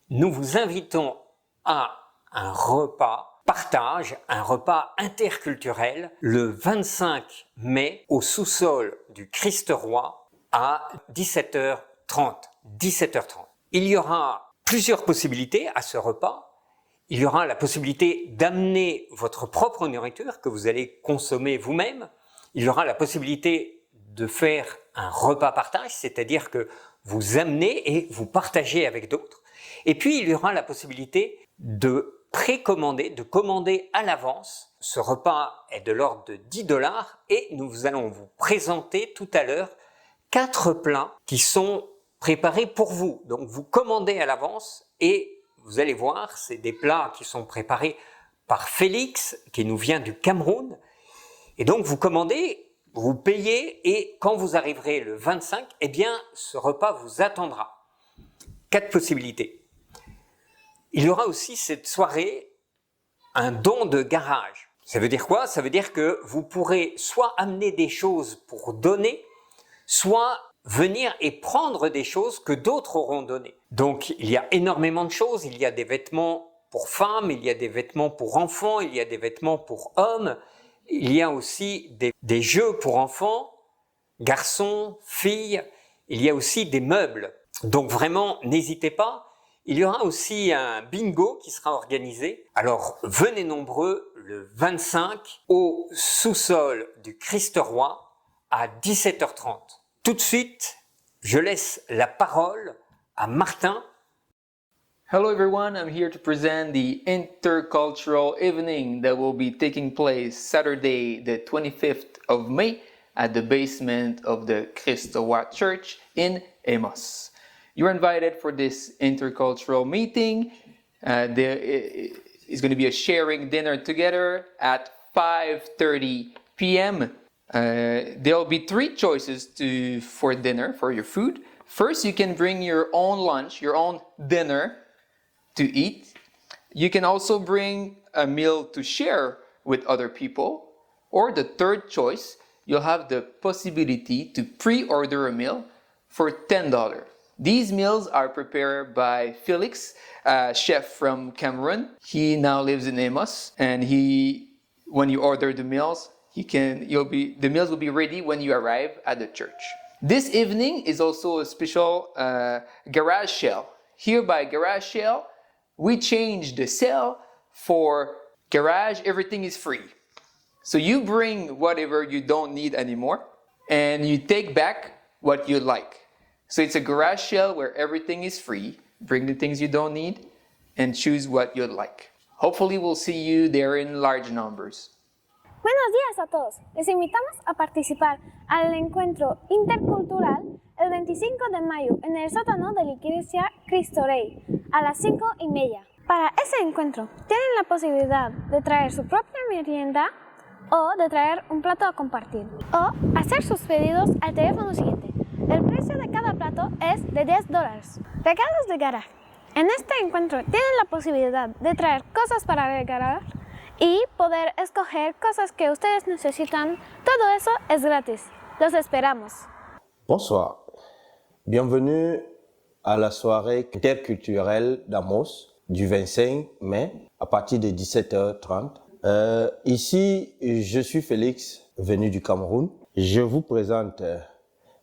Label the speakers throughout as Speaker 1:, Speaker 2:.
Speaker 1: nous vous invitons à un repas partage, un repas interculturel le 25 mai au sous-sol du Christ-Roi à 17h30. Il y aura plusieurs possibilités à ce repas. Il y aura la possibilité d'amener votre propre nourriture que vous allez consommer vous-même. Il y aura la possibilité de faire un repas partage, c'est-à-dire que vous amenez et vous partagez avec d'autres. Et puis, il y aura la possibilité de précommander, de commander à l'avance. Ce repas est de l'ordre de 10$ et nous allons vous présenter tout à l'heure 4 plats qui sont préparés pour vous. Donc, vous commandez à l'avance et vous allez voir, c'est des plats qui sont préparés par Félix, qui nous vient du Cameroun. Et donc, vous commandez, vous payez et quand vous arriverez le 25, eh bien, ce repas vous attendra. 4 possibilités. Il y aura aussi cette soirée un don de garage. Ça veut dire quoi? Ça veut dire que vous pourrez soit amener des choses pour donner, soit venir et prendre des choses que d'autres auront données. Donc, il y a énormément de choses. Il y a des vêtements pour femmes, il y a des vêtements pour enfants, il y a des vêtements pour hommes. Il y a aussi des jeux pour enfants, garçons, filles. Il y a aussi des meubles. Donc vraiment, n'hésitez pas. Il y aura aussi un bingo qui sera organisé. Alors, venez nombreux le 25 au sous-sol du Christ-Roi à 17h30. Tout de suite, je laisse la parole à Martin.
Speaker 2: Hello everyone, I'm here to present the intercultural evening that will be taking place Saturday the 25th of May at the basement of the Christ-Roi Church in Amos. You're invited for this intercultural meeting. There is going to be a sharing dinner together at 5:30 p.m. There will be 3 choices for dinner, for your food. First, you can bring your own lunch, your own dinner to eat. You can also bring a meal to share with other people. Or the third choice, you'll have the possibility to pre-order a meal for $10. These meals are prepared by Felix, a chef from Cameroon. He now lives in Amos, and when you order the meals, the meals will be ready when you arrive at the church. This evening is also a special garage sale. Here by garage sale, we change the sale for garage, everything is free. So you bring whatever you don't need anymore, and you take back what you like. So it's a garage sale where everything is free. Bring the things you don't need and choose what you'd like. Hopefully we'll see you there in large numbers.
Speaker 3: Buenos días a todos. Les invitamos a participar al encuentro intercultural el 25 de mayo en el sótano de la iglesia Cristo Rey a las 5:30. Para ese encuentro tienen la posibilidad de traer su propia merienda o de traer un plato a compartir o hacer sus pedidos al teléfono siguiente. El precio de cada plato es de $10. Regalos de garaje. En este encuentro tienen la posibilidad de traer cosas para regalar y poder escoger cosas que ustedes necesitan. Todo eso es gratis. Los esperamos.
Speaker 4: Bonsoir. Bienvenue à la soirée interculturelle d'Amos du 25 mai à partir de 17h30. Ici, je suis Félix, venu du Cameroun. Je vous présente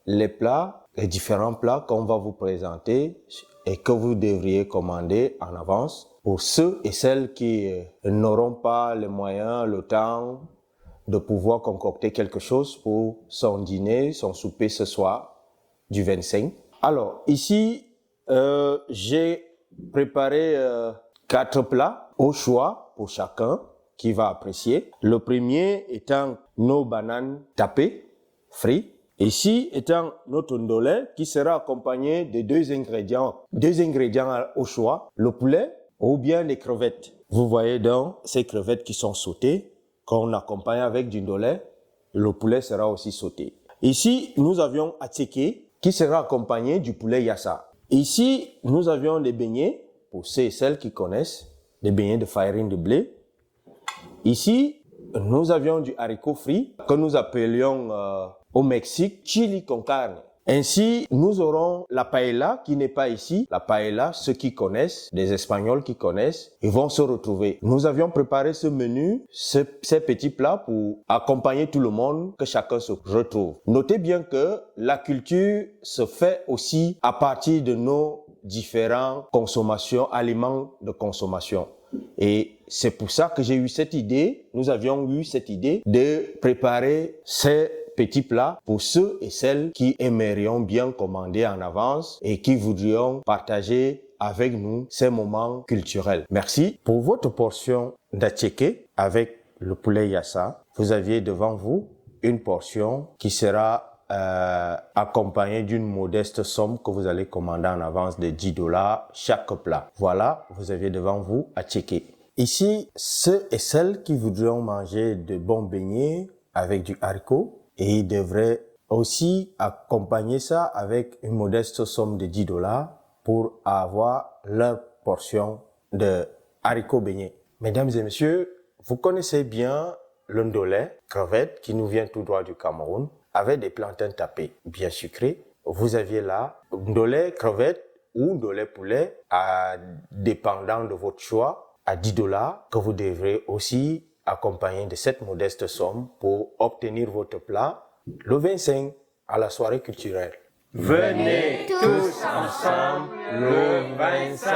Speaker 4: les différents plats qu'on va vous présenter et que vous devriez commander en avance pour ceux et celles qui n'auront pas les moyens, le temps de pouvoir concocter quelque chose pour son dîner, son souper ce soir du 25. Alors, ici, j'ai préparé 4 plats au choix pour chacun qui va apprécier. Le premier étant nos bananes tapées, frites. Ici étant notre ndolé qui sera accompagné de 2 ingrédients au choix, le poulet ou bien les crevettes. Vous voyez donc ces crevettes qui sont sautées, qu'on accompagne avec du ndolé, le poulet sera aussi sauté. Ici, nous avions attiqué qui sera accompagné du poulet yassa. Ici, nous avions des beignets, pour ceux et celles qui connaissent, des beignets de farine de blé. Ici, nous avions du haricot frit que nous appelions au Mexique chili con carne. Ainsi, nous aurons la paella qui n'est pas ici. La paella, ceux qui connaissent, des Espagnols qui connaissent, ils vont se retrouver. Nous avions préparé ce menu, ces petits plats pour accompagner tout le monde, que chacun se retrouve. Notez bien que la culture se fait aussi à partir de nos différentes consommations, aliments de consommation. Et c'est pour ça que j'ai eu cette idée, nous avions eu cette idée de préparer ces petits plats pour ceux et celles qui aimerions bien commander en avance et qui voudrions partager avec nous ces moments culturels. Merci pour votre portion d'attiéké avec le poulet yassa. Vous aviez devant vous une portion qui sera accompagnée d'une modeste somme que vous allez commander en avance de $10 chaque plat. Voilà, vous aviez devant vous attiéké. Ici, ceux et celles qui voudront manger de bons beignets avec du haricot, et ils devraient aussi accompagner ça avec une modeste somme de $10 pour avoir leur portion de haricots beignets. Mesdames et messieurs, vous connaissez bien le ndolé, crevette, qui nous vient tout droit du Cameroun, avec des plantains tapés bien sucrés. Vous aviez là ndolé, crevette ou ndolé poulet, dépendant de votre choix, à $10 que vous devrez aussi accompagner de cette modeste somme pour obtenir votre plat le 25 à la soirée culturelle.
Speaker 1: Venez tous ensemble le 25.